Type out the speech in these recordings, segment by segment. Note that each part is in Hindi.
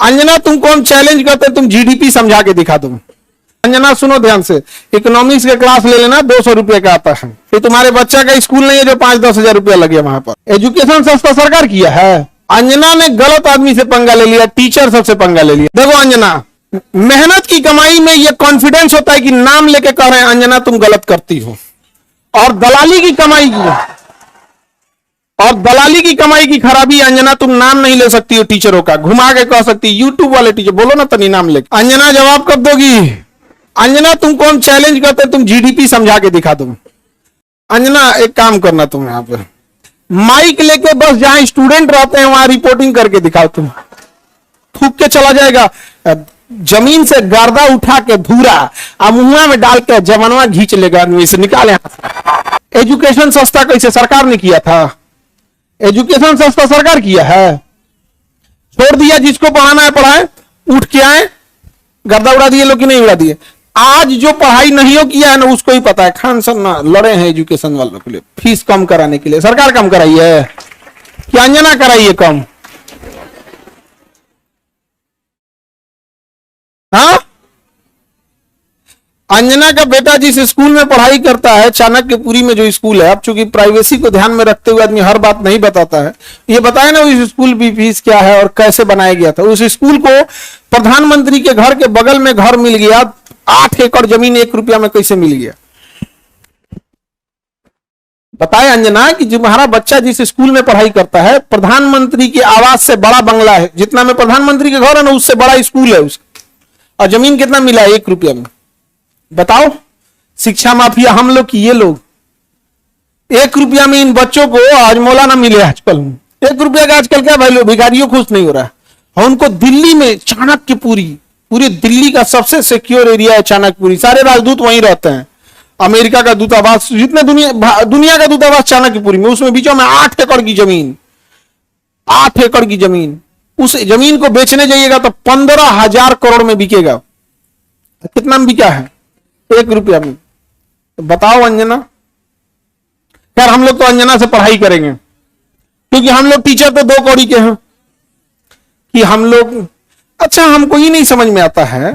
अंजना तुमको हम चैलेंज करते तुम जीडीपी समझा के दिखा दो। अंजना सुनो ध्यान से, इकोनॉमिक्स के क्लास ले लेना, 200 रुपए का आता है। फिर तुम्हारे बच्चा का स्कूल नहीं है जो 5-10 हजार रुपया लगे वहां पर। एजुकेशन सस्ता सरकार किया है। अंजना ने गलत आदमी से पंगा ले लिया, टीचर सबसे पंगा ले लिया। देखो अंजना, मेहनत की कमाई में यह कॉन्फिडेंस होता है कि नाम लेके कह रहे हैं अंजना तुम गलत करती हो, और दलाली की कमाई की खराबी अंजना तुम नाम नहीं ले सकती हो टीचरों का, घुमा के कह सकती यूट्यूब वाले टीचर बोलो ना तनी नाम लेके। अंजना जवाब कब दोगी? अंजना तुमको हम चैलेंज करते तुम जीडीपी समझा के दिखा दो। अंजना एक काम करना, तुम यहां पे माइक लेके बस जहां स्टूडेंट रहते हैं वहां रिपोर्टिंग करके दिखाओ। तुम थूक के चला जाएगा, जमीन से गर्दा उठा के धूरा मुंह में डाल के जवानवा घींच लेगा आदमी से, निकाले। एजुकेशन सस्ता कैसे सरकार ने किया था? एजुकेशन सस्ता सरकार किया है। छोड़ दिया जिसको पढ़ाना है पढ़ाए, उठ के आए, गर्दा उड़ा दिए लोग कि नहीं उड़ा दिए। आज जो पढ़ाई नहीं हो किया है ना उसको ही पता है। खान सर ना लड़े हैं एजुकेशन वालों के लिए, फीस कम कराने के लिए। सरकार कम कराई है कि अंजना कराई है कम? हाँ, अंजना का बेटा जिस स्कूल में पढ़ाई करता है, चाणक्यपुरी में जो स्कूल है, अब चूंकि प्राइवेसी को ध्यान में रखते हुए आदमी हर बात नहीं बताता है, ये बताया ना उस स्कूल की फीस क्या है और कैसे बनाया गया था। उस स्कूल को प्रधानमंत्री के घर के बगल में घर मिल गया, 8 एकड़ जमीन 1 रुपया में कैसे मिल गया? बताए अंजना कि तुम्हारा बच्चा जिस स्कूल में पढ़ाई करता है, प्रधानमंत्री के आवास से बड़ा बंगला है, जितना में प्रधानमंत्री के घर है ना उससे बड़ा स्कूल है उसका, और जमीन कितना मिला है? 1 रुपया में। बताओ, शिक्षा माफिया हम लोग की ये लोग। 1 रुपया में इन बच्चों को आज मौला ना मिले। आजकल 1 रुपया का आजकल क्या वैल्यू? भिखारियों खुश नहीं हो रहा है। और उनको दिल्ली में चाणक्यपुरी, पूरी दिल्ली का सबसे सिक्योर एरिया है चाणक्यपुरी, सारे राजदूत वहीं रहते हैं। अमेरिका का दूतावास, जितने दुनिया का दूतावास चाणक्यपुरी में, उसमें बीचों में 8 एकड़ की जमीन, 8 एकड़ की जमीन। उस जमीन को बेचने जाइएगा तो 15,000 करोड़ में बिकेगा। कितना में बिका है? 1 रुपया में। तो बताओ अंजना। यार हम लोग तो अंजना से पढ़ाई करेंगे, क्योंकि हम लोग टीचर तो 2 कौड़ी के हैं कि हम लोग। अच्छा, हमको ये नहीं समझ में आता है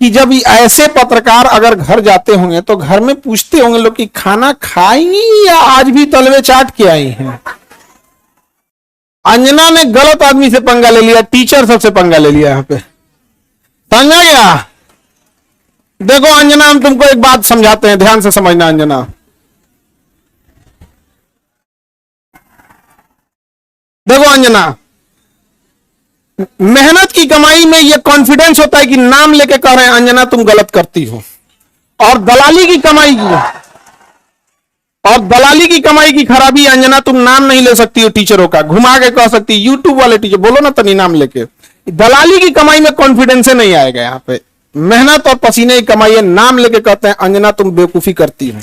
कि जब ऐसे पत्रकार अगर घर जाते होंगे तो घर में पूछते होंगे लोग कि खाना खाई या आज भी तलवे चाट के आई हैं। अंजना ने गलत आदमी से पंगा ले लिया, टीचर सबसे पंगा ले लिया। यहां पे समझा गया? देखो अंजना, हम तुमको एक बात समझाते हैं, ध्यान से समझना अंजना। देखो अंजना, मेहनत की कमाई में यह कॉन्फिडेंस होता है कि नाम लेके कह रहे हैं अंजना तुम गलत करती हो, और दलाली की कमाई की खराबी अंजना तुम नाम नहीं ले सकती हो टीचरों का, घुमा के कह सकती यूट्यूब वाले टीचर बोलो ना तनी नाम लेके। दलाली की कमाई में कॉन्फिडेंस नहीं आएगा। यहां पे मेहनत और पसीने की कमाई है, नाम लेके कहते हैं अंजना तुम बेवकूफी करती हो।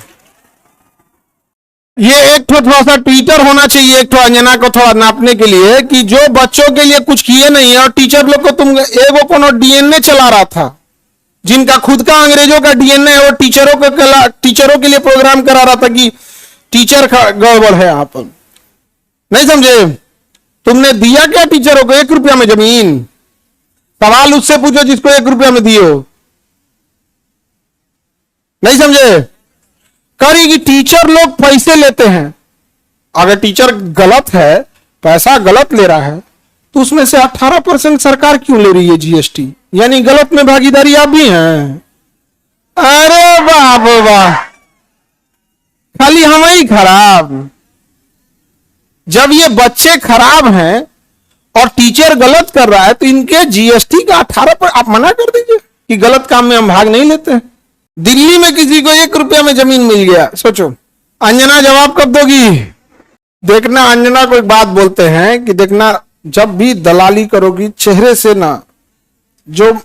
ये एक थोड़ा सा ट्विटर होना चाहिए एक अंजना को थोड़ा नापने के लिए कि जो बच्चों के लिए कुछ किए नहीं है, और टीचर लोग को तुम एगो कोनो डीएनए चला रहा था, जिनका खुद का अंग्रेजों का डीएनए है, वो टीचरों के लिए प्रोग्राम करा रहा था कि टीचर गड़बड़ है। यहां पर नहीं समझे? तुमने दिया क्या टीचरों को? 1 रुपया में जमीन। सवाल उससे पूछो जिसको 1 रुपया में दिए हो। नहीं समझे? करेगी टीचर लोग पैसे लेते हैं। अगर टीचर गलत है, पैसा गलत ले रहा है, तो उसमें से 18% सरकार क्यों ले रही है जीएसटी? यानी गलत में भागीदारी आप भी हैं। अरे बाप वाह, खाली हम ही खराब। जब ये बच्चे खराब हैं और टीचर गलत कर रहा है तो इनके जीएसटी का 18% आप मना कर दीजिए कि गलत काम में हम भाग नहीं लेते हैं। दिल्ली में किसी को 1 रुपया में जमीन मिल गया, सोचो। अंजना जवाब कब दोगी? देखना, अंजना को एक बात बोलते हैं कि देखना, जब भी दलाली करोगी चेहरे से ना जो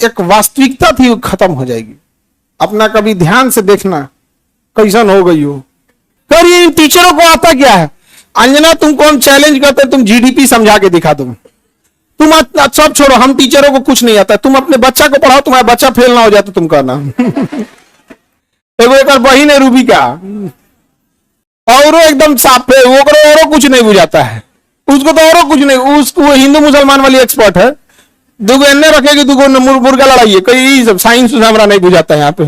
एक वास्तविकता थी वो खत्म हो जाएगी। अपना कभी ध्यान से देखना कैसन हो गई हो। करिए, टीचरों को आता क्या है? अंजना तुमको हम चैलेंज करते तुम जीडीपी समझा के दिखा दो। तुम सब छोड़ो, हम टीचरों को कुछ नहीं आता, तुम अपने बच्चा को पढ़ाओ, तुम्हारा बच्चा फेल ना हो जाए तो तुम कहना। एगो एक बहिन है रूबी का, और एकदम साफ है, वो कुछ नहीं बुझाता है। उसको तो और कुछ नहीं, उसको वो हिंदू मुसलमान वाली एक्सपर्ट है, दुगो एन्ने रखेगी, दुगो मुर्गा लड़ाई है, कोई सब साइंस हमारा नहीं बुझाता है यहाँ पे,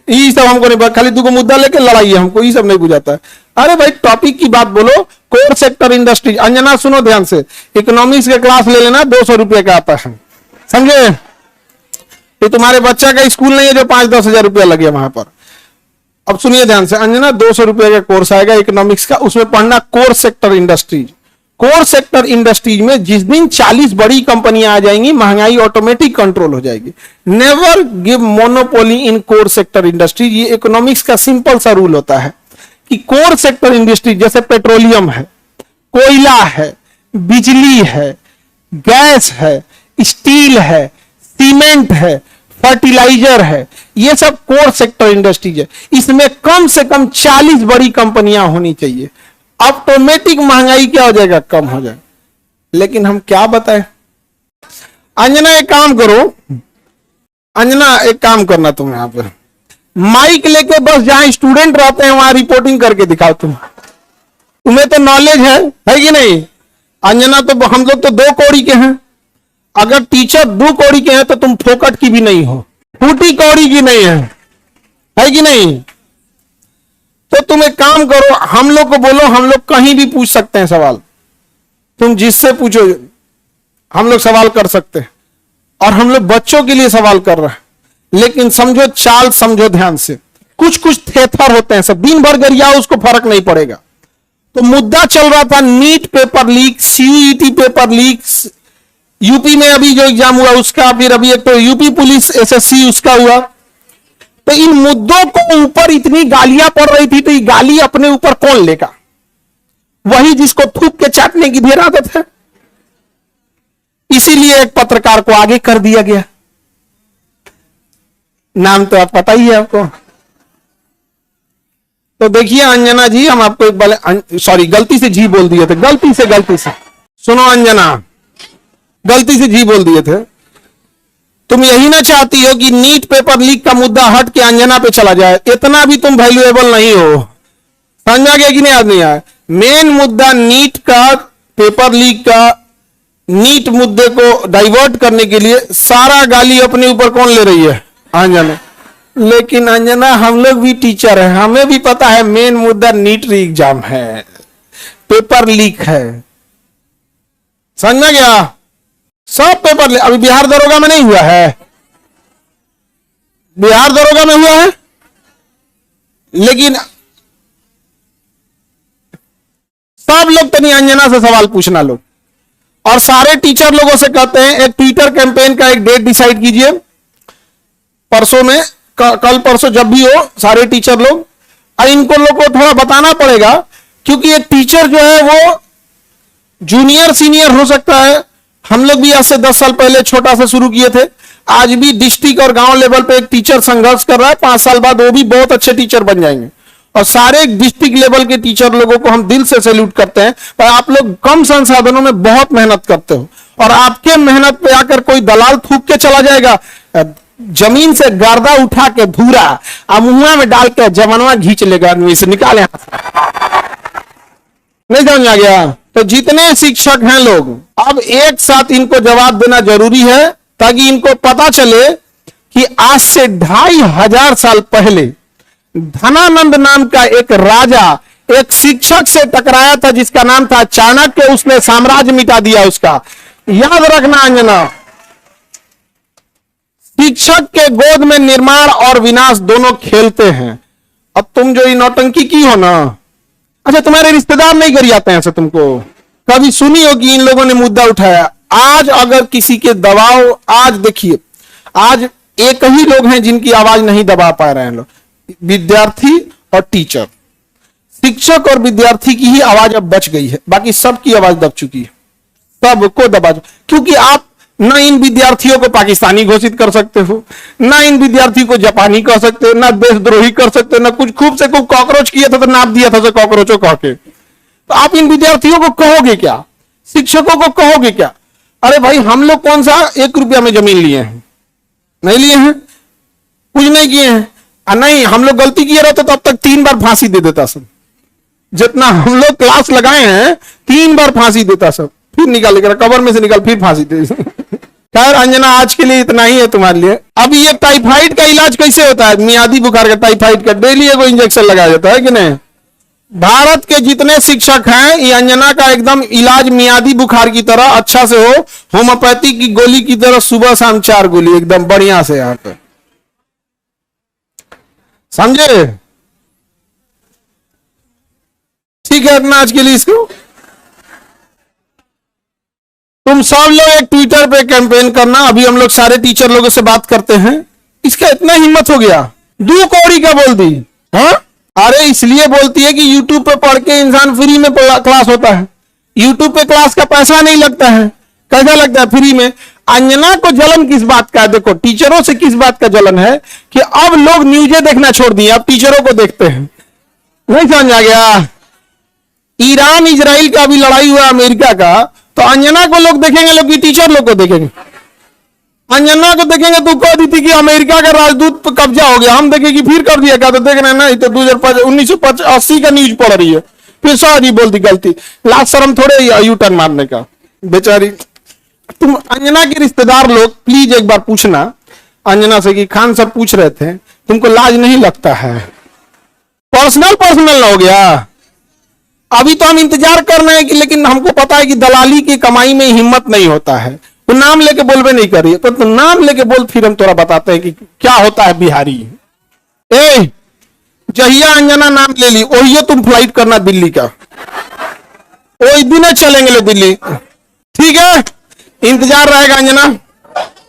ये सब हमको नहीं, खाली दुगो मुद्दा लेके लड़ाई है, हमको ये सब नहीं बुझाता है। अरे भाई टॉपिक की बात बोलो, कोर सेक्टर इंडस्ट्री। अंजना सुनो ध्यान से, इकोनॉमिक्स के क्लास ले लेना, 200 रुपये का आता है, समझे? ये तुम्हारे बच्चा का स्कूल नहीं है जो 5-10 हजार रुपया लगे वहां पर। अब सुनिए ध्यान से अंजना, 200 रुपये का कोर्स आएगा इकोनॉमिक्स का, उसमें पढ़ना core sector industries. Core sector industries में जिस दिन 40 बड़ी कंपनियां आ जाएंगी, महंगाई ऑटोमेटिक कंट्रोल हो जाएगी। नेवर गिव मोनोपोली इन कोर सेक्टर इंडस्ट्रीज। ये इकोनॉमिक्स का सिंपल सा रूल होता है कि कोर सेक्टर इंडस्ट्री जैसे पेट्रोलियम है, कोयला है, बिजली है, गैस है, स्टील है, सीमेंट है, फर्टिलाइजर है, ये सब कोर सेक्टर इंडस्ट्रीज है। इसमें कम से कम 40 बड़ी कंपनियां होनी चाहिए, ऑटोमेटिक महंगाई क्या हो जाएगा, कम हो जाएगा। लेकिन हम क्या बताएं? अंजना एक काम करो, अंजना एक काम करना, तुम यहां पर माइक लेके बस जहां स्टूडेंट रहते हैं वहां रिपोर्टिंग करके दिखाओ। तुम्हें तो नॉलेज है कि नहीं? अंजना तो हम लोग तो 2 कौड़ी के हैं, अगर टीचर 2 कौड़ी के हैं तो तुम फोकट की भी नहीं हो, फूटी कौड़ी की नहीं है कि नहीं? तो तुम एक काम करो, हम लोग को बोलो, हम लोग कहीं भी पूछ सकते हैं सवाल, तुम जिससे पूछो हम लोग सवाल कर सकते हैं, और हम लोग बच्चों के लिए सवाल कर रहे हैं। लेकिन समझो चाल, समझो ध्यान से, कुछ कुछ थेथर होते हैं, सब दिन भर गरियाओ उसको फर्क नहीं पड़ेगा। तो मुद्दा चल रहा था NEET paper leak, CUET paper leak, UP में अभी जो एग्जाम हुआ उसका, फिर अभी एक तो यूपी पुलिस एसएससी उसका हुआ। तो इन मुद्दों को ऊपर इतनी गालियां पड़ रही थी, तो ये गाली अपने ऊपर कौन लेगा? वही जिसको थूक के चाटने की ढेर आदत है। इसीलिए एक पत्रकार को आगे कर दिया गया, नाम तो आप पता ही है आपको। तो देखिए अंजना जी, हम आपको एक बार, सॉरी गलती से जी बोल दिए थे, गलती से सुनो अंजना, गलती से जी बोल दिए थे। तुम यही ना चाहती हो कि नीट पेपर लीक का मुद्दा हट के अंजना पे चला जाए? इतना भी तुम वैल्यूएबल नहीं हो, समझा गया कि नहीं? आदमी आया मेन मुद्दा नीट का, पेपर लीक का, नीट मुद्दे को डाइवर्ट करने के लिए सारा गाली अपने ऊपर कौन ले रही है? अंजना। लेकिन अंजना हम लोग भी टीचर हैं, हमें भी पता है मेन मुद्दा नीट एग्जाम है, पेपर लीक है, समझ गया? सब पेपर अभी बिहार दरोगा में नहीं हुआ है, बिहार दरोगा में हुआ है, लेकिन सब लोग तनी अंजना से सवाल पूछना लोग, और सारे टीचर लोगों से कहते हैं एक ट्विटर कैंपेन का एक डेट डिसाइड कीजिए, परसों में, कल परसों जब भी हो, सारे टीचर लोग, और इनको लोग को थोड़ा बताना पड़ेगा, क्योंकि एक टीचर जो है वो जूनियर सीनियर हो सकता है। हम लोग भी आज से 10 साल पहले छोटा से शुरू किए थे, आज भी डिस्ट्रिक्ट और गांव लेवल पे एक टीचर संघर्ष कर रहा है, 5 साल बाद वो भी बहुत अच्छे टीचर बन जाएंगे। और सारे डिस्ट्रिक्ट लेवल के टीचर लोगों को हम दिल से सैल्यूट करते हैं, पर आप लोग कम संसाधनों में बहुत मेहनत करते हो, और आपके मेहनत पे आकर कोई दलाल थूक के चला जाएगा, जमीन से गर्दा उठा के धूरा मुंह में डाल के जमनवा घींच लेगा, आदमी से निकाले, नहीं समझ आ गया? तो जितने शिक्षक हैं लोग, अब एक साथ इनको जवाब देना जरूरी है, ताकि इनको पता चले कि आज से 2500 साल पहले धनानंद नाम का एक राजा एक शिक्षक से टकराया था, जिसका नाम था चाणक्य, उसने साम्राज्य मिटा दिया उसका। याद रखना अंजना, शिक्षक के गोद में निर्माण और विनाश दोनों खेलते हैं। अब तुम जो ये नौटंकी की हो ना, अच्छा तुम्हारे रिश्तेदार नहीं कर जाते हैं ऐसे? तुमको कभी सुनी हो कि इन लोगों ने मुद्दा उठाया? आज अगर किसी के दबाव, आज देखिए, आज एक ही लोग हैं जिनकी आवाज नहीं दबा पा रहे हैं लोग, विद्यार्थी और टीचर। शिक्षक और विद्यार्थी की ही आवाज अब बच गई है, बाकी सबकी आवाज दब चुकी है, सबको दबा, क्योंकि आप ना इन विद्यार्थियों को पाकिस्तानी घोषित कर सकते हो, ना इन विद्यार्थियों को जापानी कह सकते हो, ना देशद्रोही कर सकते हो, ना कुछ खूब से खूब कॉकरोच किया था तो नाप दिया था कॉकरोचों कह के। तो आप इन विद्यार्थियों को कहोगे क्या? शिक्षकों को कहोगे क्या? अरे भाई हम लोग कौन सा 1 रुपया में जमीन लिए हैं? नहीं लिए हैं, कुछ नहीं किए हैं। नहीं, हम लोग गलती किए रहते तो अब तक 3 बार फांसी दे देता सब। जितना हम लोग क्लास लगाए हैं 3 बार फांसी देता सब, फिर निकाल कर कबर में से निकाल फिर फांसी दे। खैर अंजना आज के लिए इतना ही है तुम्हारे लिए। अब ये टाइफाइड का इलाज कैसे होता है, मियादी बुखार का, टाइफाइड का डेली एगो इंजेक्शन लगाया जाता है कि नहीं। भारत के जितने शिक्षक हैं ये अंजना का एकदम इलाज मियादी बुखार की तरह अच्छा से हो, होम्योपैथी की गोली की तरह सुबह शाम 4 गोली एकदम बढ़िया से यहाँ पे, समझे। ठीक है इतना आज के लिए। इसको तुम सब लोग एक ट्विटर पे कैंपेन करना, अभी हम लोग सारे टीचर लोगों से बात करते हैं। इसका इतना हिम्मत हो गया, 2 कौड़ी का बोल दी। हाँ अरे इसलिए बोलती है कि यूट्यूब पे पढ़ के इंसान फ्री में क्लास होता है, यूट्यूब पे क्लास का पैसा नहीं लगता है। कैसा लगता है फ्री में। अंजना को जलन किस बात का है, देखो टीचरों से किस बात का जलन है कि अब लोग न्यूज़ें देखना छोड़ दिए, अब टीचरों को देखते हैं। नहीं समझ आ गया। ईरान इजराइल का अभी लड़ाई हुआ अमेरिका का, तो अंजना को लोग देखेंगे, लोग की टीचर लोग को देखेंगे। अंजना को देखेंगे तो कह दी थी कि अमेरिका का राजदूत पर कब्जा हो गया, हम देखेंगे फिर कर दिया क्या, तो देख रहे हैं ना, तो 1980 का न्यूज पढ़ रही है, फिर सॉरी बोलती गलती। लास्ट शर्म थोड़े यू टर्न मारने का बेचारी। तुम अंजना के रिश्तेदार लोग प्लीज एक बार पूछना अंजना से कि खान सब पूछ रहे थे तुमको लाज नहीं लगता है। पर्सनल हो गया। अभी तो हम इंतजार कर रहे हैं कि, लेकिन हमको पता है कि दलाली की कमाई में हिम्मत नहीं होता है। तो नाम लेके बोलबे नहीं कर रही है, तो नाम लेके बोल, फिर हम थोड़ा बताते हैं कि क्या होता है बिहारी। ए जहिया अंजना नाम ले ली वही तुम फ्लाइट करना दिल्ली का, वही दिन चलेंगे दिल्ली। ठीक है इंतजार रहेगा अंजना।